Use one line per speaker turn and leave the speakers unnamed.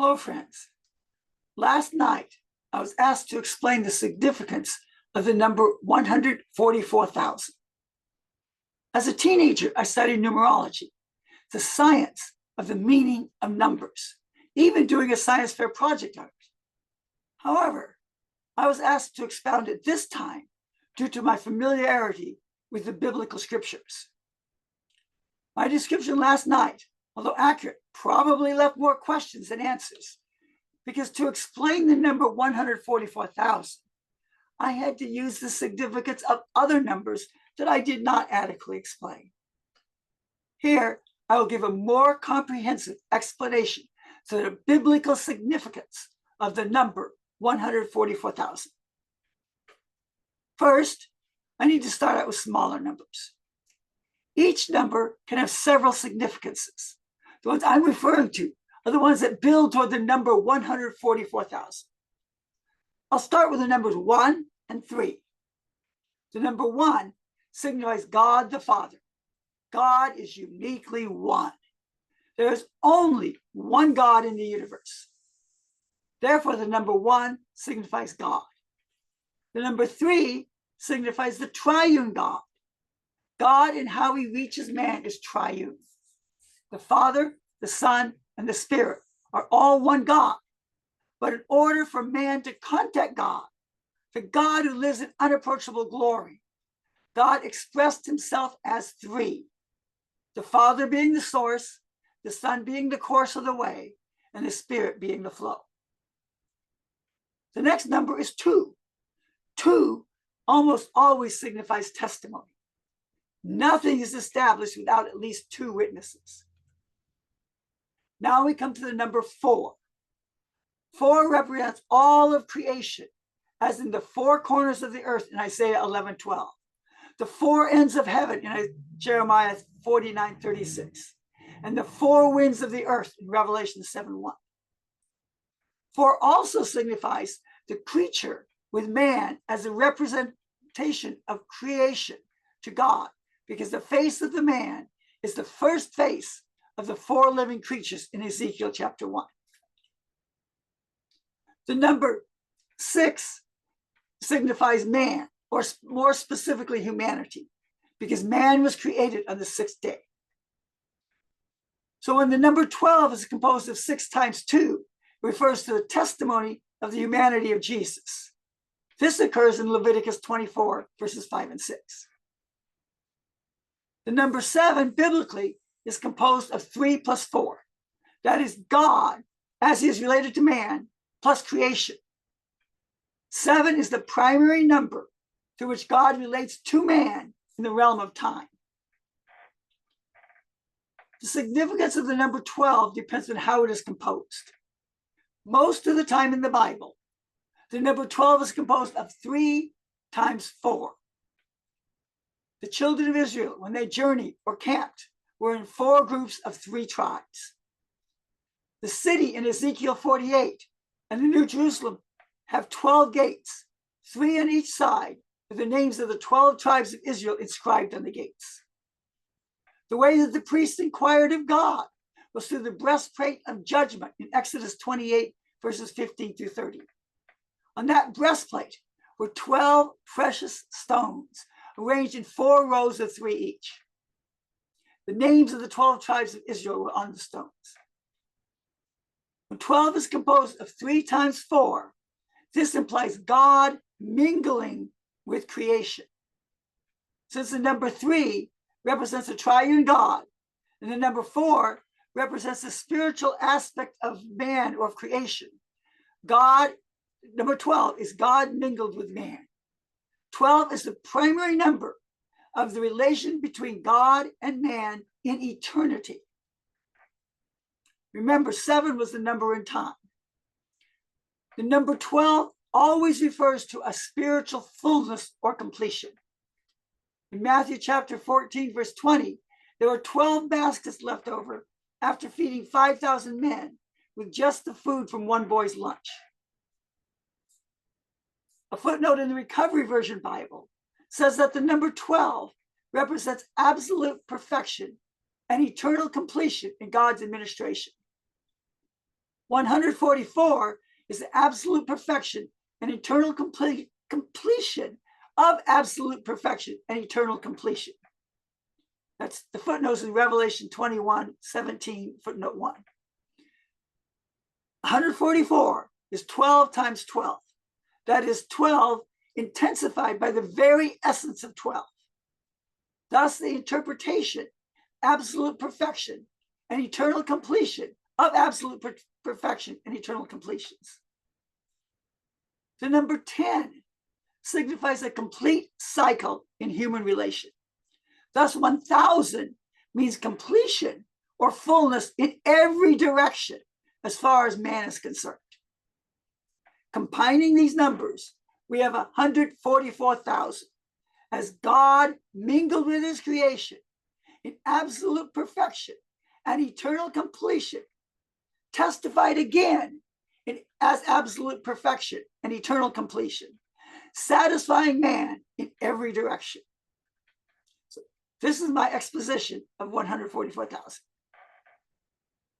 Hello, friends. Last night, I was asked to explain the significance of the number 144,000. As a teenager, I studied numerology, the science of the meaning of numbers, even doing a science fair project on it. However, I was asked to expound it this time due to my familiarity with the biblical scriptures. My description last night, although accurate, probably left more questions than answers, because to explain the number 144,000, I had to use the significance of other numbers that I did not adequately explain. Here, I will give a more comprehensive explanation to the biblical significance of the number 144,000. First, I need to start out with smaller numbers. Each number can have several significances. The ones I'm referring to are the ones that build toward the number 144,000. I'll start with the numbers 1 and 3. The number 1 signifies God the Father. God is uniquely one. There is only one God in the universe. Therefore, the number 1 signifies God. The number 3 signifies the triune God. God and how he reaches man is triune. The Father, the Son, and the Spirit are all one God. But in order for man to contact God, the God who lives in unapproachable glory, God expressed himself as 3. The Father being the source, the Son being the course of the way, and the Spirit being the flow. The next number is 2. 2 almost always signifies testimony. Nothing is established without at least 2 witnesses. Now we come to the number 4. 4 represents all of creation, as in the 4 corners of the earth in Isaiah 11:12, the 4 ends of heaven in Jeremiah 49:36, and the 4 winds of the earth in Revelation 7:1. 4 also signifies the creature with man as a representation of creation to God, because the face of the man is the first face of the 4 living creatures in Ezekiel chapter 1. The number 6 signifies man, or more specifically humanity, because man was created on the 6th day. So when the number 12 is composed of 6 times 2, it refers to the testimony of the humanity of Jesus. This occurs in Leviticus 24, verses 5 and 6. The number 7, biblically, is composed of 3 plus 4. That is God, as he is related to man, plus creation. 7 is the primary number through which God relates to man in the realm of time. The significance of the number 12 depends on how it is composed. Most of the time in the Bible, the number 12 is composed of 3 times 4. The children of Israel, when they journeyed or camped, were in 4 groups of 3 tribes. The city in Ezekiel 48 and the New Jerusalem have 12 gates, 3 on each side, with the names of the 12 tribes of Israel inscribed on the gates. The way that the priests inquired of God was through the breastplate of judgment in Exodus 28, verses 15 through 30. On that breastplate were 12 precious stones arranged in 4 rows of 3 each. The names of the 12 tribes of Israel were on the stones. When 12 is composed of 3 times 4, this implies God mingling with creation. Since the number 3 represents a triune God, and the number 4 represents the spiritual aspect of man or of creation, number 12 is God mingled with man. 12 is the primary number of the relation between God and man in eternity. Remember, 7 was the number in time. The number 12 always refers to a spiritual fullness or completion. In Matthew chapter 14, verse 20, there were 12 baskets left over after feeding 5,000 men with just the food from one boy's lunch. A footnote in the Recovery Version Bible says that the number 12 represents absolute perfection and eternal completion in God's administration. 144 is the absolute perfection and eternal completion of absolute perfection and eternal completion. That's the footnotes in Revelation 21:17, footnote 1. 144 is 12 times 12. That is 12 intensified by the very essence of 12. Thus, the interpretation, absolute perfection, and eternal completion of absolute perfection and eternal completions. The number 10 signifies a complete cycle in human relation. Thus, 1,000 means completion or fullness in every direction as far as man is concerned. Combining these numbers, we have 144,000 as God mingled with his creation in absolute perfection and eternal completion, testified again as absolute perfection and eternal completion, satisfying man in every direction. So this is my exposition of 144,000.